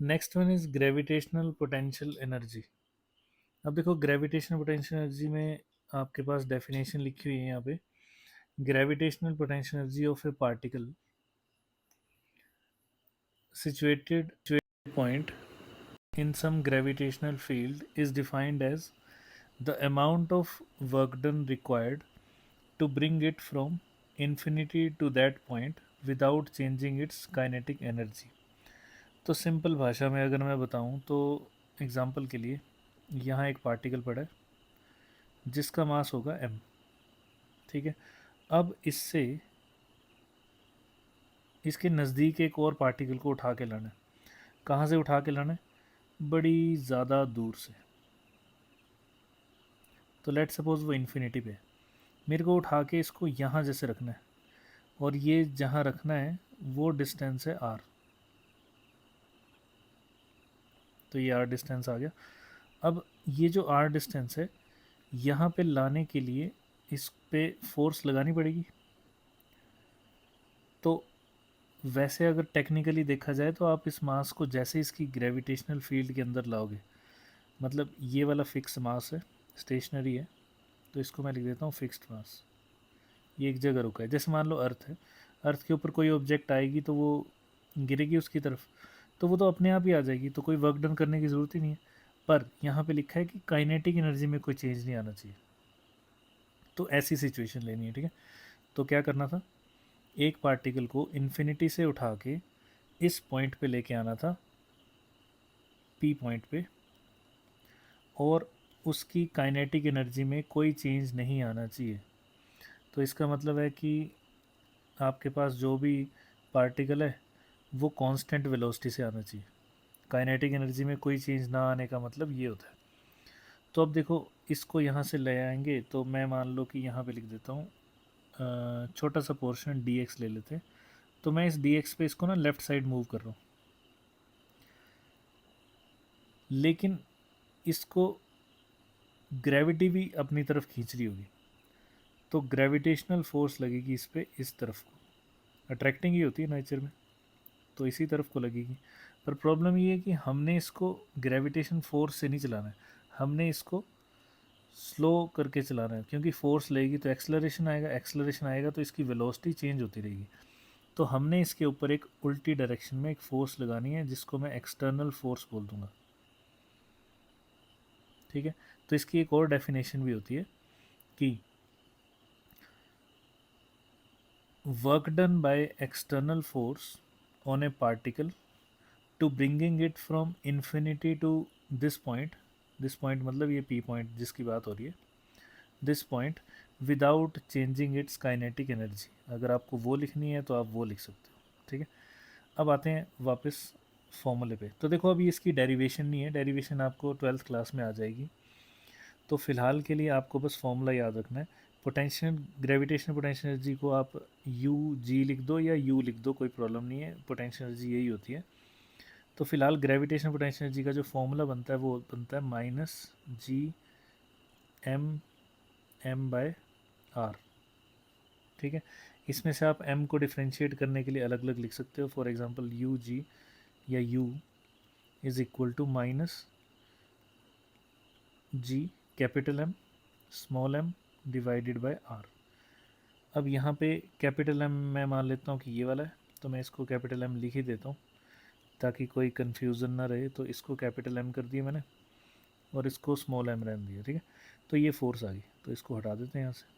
Next one is gravitational potential energy. अब देखो gravitational potential energy में आपके पास डेफिनेशन लिखी हुई है यहाँ पे। Gravitational potential energy of A particle situated point in some gravitational field is defined as the amount of work done required to bring it from infinity to that point without changing its kinetic energy। तो simple भाषा में अगर मैं बताऊं तो example के लिए यहाँ एक पार्टिकल पड़ा है जिसका मास होगा m। ठीक है, अब इससे इसके नज़दीक एक और पार्टिकल को उठा के लाना है। कहाँ से उठा के लाना है? बड़ी ज़्यादा दूर से। तो लेट सपोज वो इन्फिनिटी पे है, मेरे को उठा के इसको यहाँ जैसे रखना है, और ये जहाँ रखना है वो डिस्टेंस है r। तो ये r डिस्टेंस आ गया। अब ये जो r डिस्टेंस है यहाँ पे लाने के लिए इस पे फोर्स लगानी पड़ेगी। तो वैसे अगर टेक्निकली देखा जाए तो आप इस मास को जैसे इसकी ग्रेविटेशनल फील्ड के अंदर लाओगे, मतलब ये वाला फिक्स मास है, स्टेशनरी है, तो इसको मैं लिख देता हूँ फिक्स्ड मास। ये एक जगह रुका है। जैसे मान लो अर्थ है, अर्थ के ऊपर कोई ऑब्जेक्ट आएगी तो वो गिरेगी उसकी तरफ, तो वो तो अपने आप ही आ जाएगी, तो कोई वर्क डन करने की ज़रूरत ही नहीं है। पर यहाँ पे लिखा है कि काइनेटिक एनर्जी में कोई चेंज नहीं आना चाहिए। तो ऐसी सिचुएशन लेनी है, ठीक है। तो क्या करना था, एक पार्टिकल को इन्फिनिटी से उठा के इस पॉइंट पे लेके आना था, पी पॉइंट पे, और उसकी काइनेटिक एनर्जी में कोई चेंज नहीं आना चाहिए। तो इसका मतलब है कि आपके पास जो भी पार्टिकल है वो कांस्टेंट वेलोसिटी से आना चाहिए। काइनेटिक एनर्जी में कोई चेंज ना आने का मतलब ये होता है। तो अब देखो इसको यहाँ से ले आएंगे, तो मैं मान लो कि यहाँ पे लिख देता हूँ छोटा सा पोर्शन dx ले लेते हैं। तो मैं इस dx पे इसको ना लेफ़्ट साइड मूव कर रहा हूँ, लेकिन इसको ग्रेविटी भी अपनी तरफ खींच रही होगी, तो ग्रेविटेशनल फोर्स लगेगी इस पे, इस तरफ को। अट्रैक्टिंग ही होती है नेचर में, तो इसी तरफ को लगेगी। पर प्रॉब्लम ये है कि हमने इसको ग्रेविटेशन फोर्स से नहीं चलाना है, हमने इसको स्लो करके चलाना है, क्योंकि फोर्स लगेगी तो एक्सेलरेशन आएगा, एक्सेलरेशन आएगा तो इसकी वेलोसिटी चेंज होती रहेगी। तो हमने इसके ऊपर एक उल्टी डायरेक्शन में एक फोर्स लगानी है जिसको मैं एक्सटर्नल फोर्स बोल दूंगा। ठीक है, तो इसकी एक और डेफिनेशन भी होती है कि work done by external force on a particle to bringing it from infinity to this point. This point मतलब ये पी पॉइंट जिसकी बात हो रही है, this point without changing its kinetic energy. अगर आपको वो लिखनी है तो आप वो लिख सकते हो, ठीक है। अब आते हैं वापस फॉर्मूले पे। तो देखो अभी इसकी डेरिवेशन नहीं है, डेरिवेशन आपको 12th क्लास में आ जाएगी। तो फ़िलहाल के लिए आपको बस फॉर्मूला याद रखना है। पोटेंशियल ग्रेविटेशनल पोटेंशियल एनर्जी को आप यू जी लिख दो या यू लिख दो, कोई प्रॉब्लम नहीं है, पोटेंशियल एनर्जी यही होती है। तो फिलहाल ग्रेविटेशनल पोटेंशियल एनर्जी का जो फॉर्मूला बनता है वो बनता है minus G M by R. ठीक है, इसमें से आप m को डिफ्रेंशिएट करने के लिए अलग अलग लिख सकते हो। फॉर एग्जांपल यू जी या u is equal to minus G capital M small m divided by r। अब यहाँ पे कैपिटल M मैं मान लेता हूँ कि ये वाला है, तो मैं इसको कैपिटल M लिख ही देता हूँ ताकि कोई कन्फ्यूज़न ना रहे। तो इसको कैपिटल M कर दिया मैंने और इसको स्मॉल m रहने दिया, ठीक है। तो ये फोर्स आ गई, तो इसको हटा देते हैं यहाँ से।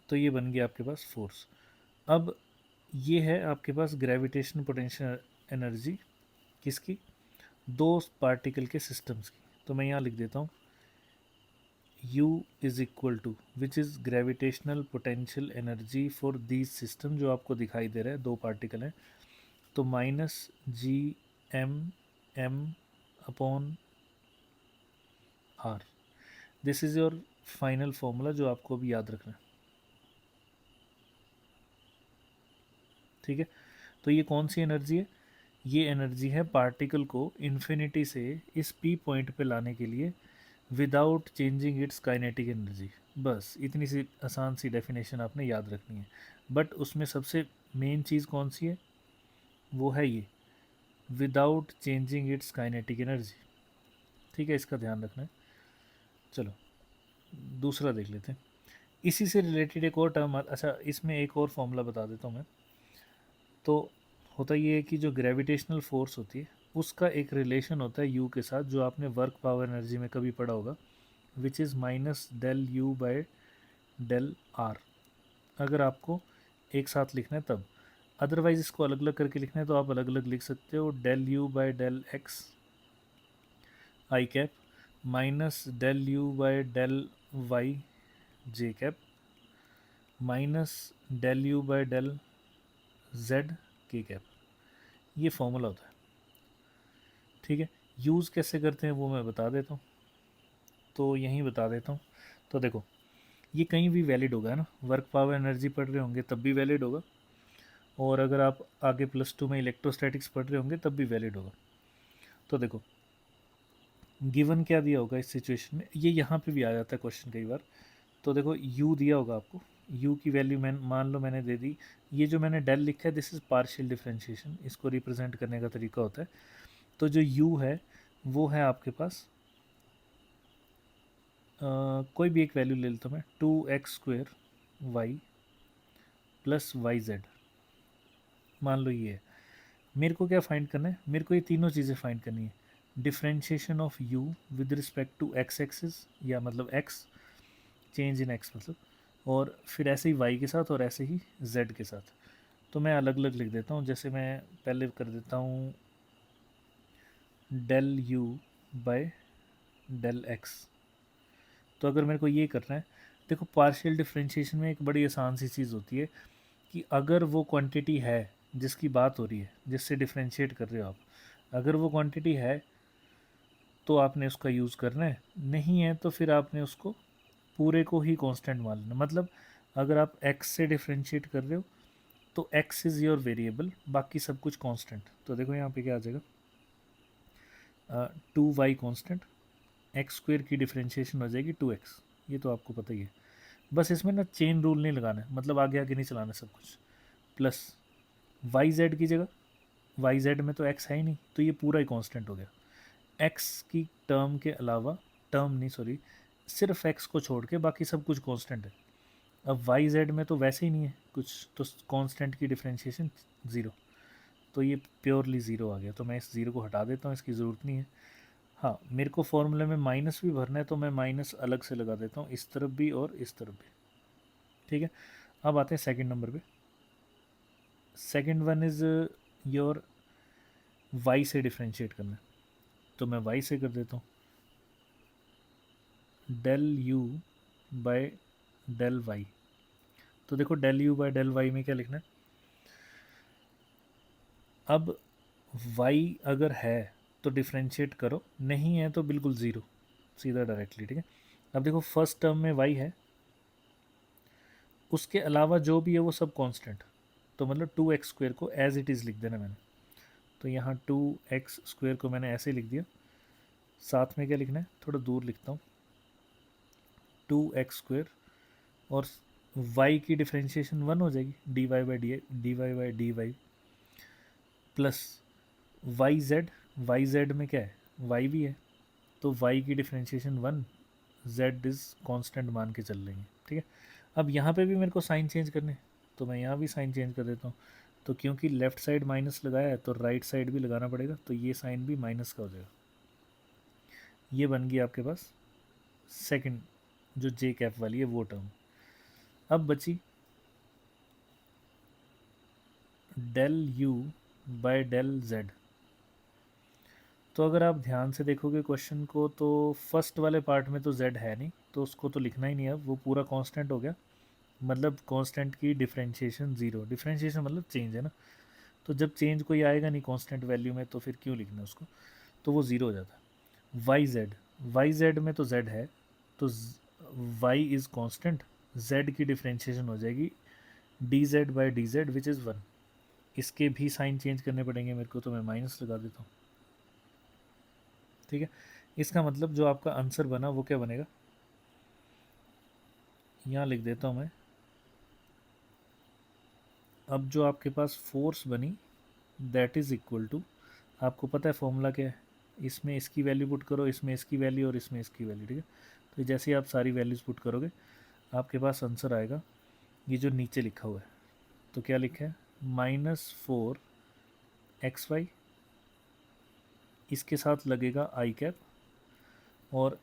तो ये बन गया आपके पास फोर्स। अब ये है आपके पास ग्रेविटेशन पोटेंशियल एनर्जी किसकी, दो पार्टिकल के सिस्टम्स की। तो मैं यहाँ लिख देता हूँ U is equal to which is gravitational potential energy for these system, जो आपको दिखाई दे रहा है, दो पार्टिकल हैं। तो minus G M upon R. This is your final formula जो आपको भी याद रखना है, ठीक है। तो ये कौन सी एनर्जी है, ये एनर्जी है पार्टिकल को इन्फिनिटी से इस पी पॉइंट पे लाने के लिए without changing its kinetic energy. बस इतनी सी आसान सी डेफिनेशन आपने याद रखनी है। बट उसमें सबसे मेन चीज़ कौन सी है, वो है ये, without changing its kinetic energy. ठीक है, इसका ध्यान रखना है। चलो दूसरा देख लेते हैं। इसी से रिलेटेड एक और टर्म, अच्छा इसमें एक और फॉर्मूला बता देता हूँ मैं। तो होता ये है कि जो ग्रेविटेशनल फोर्स होती है उसका एक रिलेशन होता है यू के साथ, जो आपने वर्क पावर एनर्जी में कभी पढ़ा होगा, which is minus del U by del R. अगर आपको एक साथ लिखना है तब, अदरवाइज इसको अलग अलग करके लिखना है तो आप अलग अलग लिख सकते हो। Del U by del X I cap minus del U by del Y J cap minus del U by del Z के कैप। ये फॉर्मूला होता है। ठीक है, यूज़ कैसे करते हैं वो मैं बता देता हूँ, तो यहीं बता देता हूँ। तो देखो, ये कहीं भी वैलिड होगा, है ना, वर्क पावर एनर्जी पढ़ रहे होंगे तब भी वैलिड होगा, और अगर आप आगे +2 में इलेक्ट्रोस्टैटिक्स पढ़ रहे होंगे तब भी वैलिड होगा। तो देखो, गिवन क्या दिया होगा इस सिचुएशन में, ये यहाँ पे भी आ जाता है क्वेश्चन कई बार। तो देखो, u दिया होगा आपको, u की वैल्यू मैं मान लो मैंने दे दी। ये जो मैंने डेल लिखा है दिस इज़ पार्शियल डिफरेंशिएशन, इसको रिप्रेजेंट करने का तरीका होता है। तो जो u है वो है आपके पास कोई भी एक वैल्यू ले लेता हूँ मैं, 2x² Y plus Y Z, मान लो ये है। मेरे को क्या फाइंड करना है, मेरे को ये तीनों चीज़ें फाइंड करनी है। Differentiation of u with respect to x axis, या मतलब x, चेंज इन x मतलब, और फिर ऐसे ही y के साथ और ऐसे ही z के साथ। तो मैं अलग अलग लिख देता हूँ, जैसे मैं पहले कर देता हूँ del u by del x। तो अगर मेरे को ये करना है, देखो पार्शियल डिफरेंशिएशन में एक बड़ी आसान सी चीज़ होती है कि अगर वो क्वांटिटी है जिसकी बात हो रही है, जिससे डिफरेंशिएट कर रहे हो आप, अगर वो क्वांटिटी है तो आपने उसका यूज़ करना है, नहीं है तो फिर आपने उसको पूरे को ही कांस्टेंट मान लेना। मतलब अगर आप x से डिफरेंशिएट कर रहे हो तो x इज़ योर वेरिएबल, बाकी सब कुछ कांस्टेंट। तो देखो यहाँ पे क्या आ जाएगा, 2y कांस्टेंट, x² की डिफरेंशिएशन हो जाएगी 2x। ये तो आपको पता ही है। बस इसमें ना चेन रूल नहीं लगाना है, मतलब आगे आगे नहीं चलाना सब कुछ। प्लस वाई जेड की जगह, वाई जेड में तो x है ही नहीं तो ये पूरा ही कांस्टेंट हो गया। x की टर्म के अलावा, टर्म नहीं सॉरी, सिर्फ x को छोड़ के बाकी सब कुछ कांस्टेंट है। अब वाई जेड में तो वैसे ही नहीं है कुछ, तो कांस्टेंट की डिफरेंशिएशन 0, तो ये प्योरली ज़ीरो आ गया। तो मैं इस ज़ीरो को हटा देता हूँ, इसकी ज़रूरत नहीं है। हाँ, मेरे को फॉर्मूले में माइनस भी भरना है तो मैं माइनस अलग से लगा देता हूँ, इस तरफ भी और इस तरफ भी। ठीक है, अब आते हैं सेकंड नंबर पे। Second one is your Y से डिफ्रेंशिएट करना है, तो मैं वाई से कर देता हूँ del U by del Y. तो देखो del U by del Y में क्या लिखना है, अब वाई अगर है तो डिफ्रेंशिएट करो, नहीं है तो बिल्कुल ज़ीरो, सीधा डायरेक्टली। ठीक है, अब देखो फर्स्ट टर्म में वाई है, उसके अलावा जो भी है वो सब कांस्टेंट, तो मतलब 2x² को एज इट इज़ लिख देना मैंने। तो यहाँ 2x² को मैंने ऐसे लिख दिया, साथ में क्या लिखना है, थोड़ा दूर लिखता हूँ, 2x² और y की डिफ्रेंशिएशन 1 हो जाएगी, dy/dy प्लस yz में क्या है, y भी है, तो y की डिफ्रेंशिएशन 1, z इज़ कांस्टेंट मान के चल लेंगे। ठीक है, अब यहाँ पे भी मेरे को साइन चेंज करने, तो मैं यहाँ भी साइन चेंज कर देता हूँ। तो क्योंकि लेफ़्ट साइड माइनस लगाया है तो राइट साइड भी लगाना पड़ेगा, तो ये साइन भी माइनस का हो जाएगा। ये बन गई आपके पास सेकंड, जो जे कैप वाली है वो टर्म। अब बची del U by del Z. तो अगर आप ध्यान से देखोगे क्वेश्चन को तो फर्स्ट वाले पार्ट में तो z है नहीं, तो उसको तो लिखना ही नहीं है, अब वो पूरा कांस्टेंट हो गया। मतलब कांस्टेंट की डिफरेंशिएशन 0, डिफरेंशिएशन मतलब चेंज है ना, तो जब चेंज कोई आएगा नहीं कांस्टेंट वैल्यू में तो फिर क्यों लिखना उसको, तो वो 0 हो जाता है। वाई जेड में तो z है, तो y इज़ कांस्टेंट, z की डिफरेंशिएशन हो जाएगी dz/dz विच इज़ 1। इसके भी साइन चेंज करने पड़ेंगे मेरे को, तो मैं माइनस लगा देता हूँ। ठीक है, इसका मतलब जो आपका आंसर बना वो क्या बनेगा, यहाँ लिख देता हूँ मैं। अब जो आपके पास फोर्स बनी दैट इज़ इक्वल टू, आपको पता है फॉर्मूला क्या है, इसमें इसकी वैल्यू पुट करो, इसमें इसकी वैल्यू और इसमें इसकी वैल्यू, ठीक है। तो जैसे ही आप सारी वैल्यूज़ पुट करोगे आपके पास आंसर आएगा ये जो नीचे लिखा हुआ है। तो क्या लिखा है, -4 XY, इसके साथ लगेगा आई कैप, और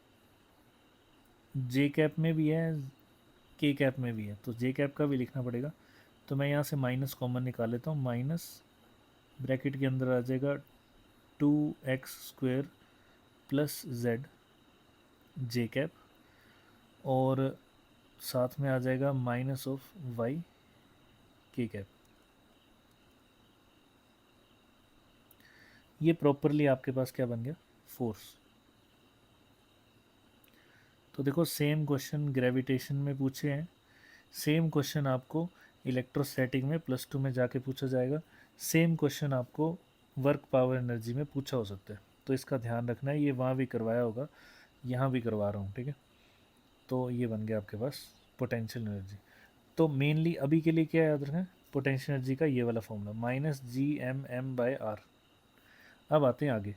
जे कैप में भी है, के कैप में भी है, तो जे कैप का भी लिखना पड़ेगा। तो मैं यहाँ से माइनस कॉमन निकाल लेता हूँ, माइनस ब्रैकेट के अंदर आ जाएगा 2x² प्लस z जे कैप, और साथ में आ जाएगा माइनस ऑफ y के कैप। ये प्रॉपरली आपके पास क्या बन गया, फोर्स। तो देखो सेम क्वेश्चन ग्रेविटेशन में पूछे हैं, सेम क्वेश्चन आपको इलेक्ट्रोस्टैटिक में +2 में जाके पूछा जाएगा, सेम क्वेश्चन आपको वर्क पावर एनर्जी में पूछा हो सकता है। तो इसका ध्यान रखना है, ये वहाँ भी करवाया होगा, यहाँ भी करवा रहा हूँ, ठीक है। तो ये बन गया आपके पास पोटेंशियल एनर्जी। तो मेनली अभी के लिए क्या याद रखना है, पोटेंशियल एनर्जी का ये वाला फॉर्मूला -Gmm/r। अब आते हैं आगे,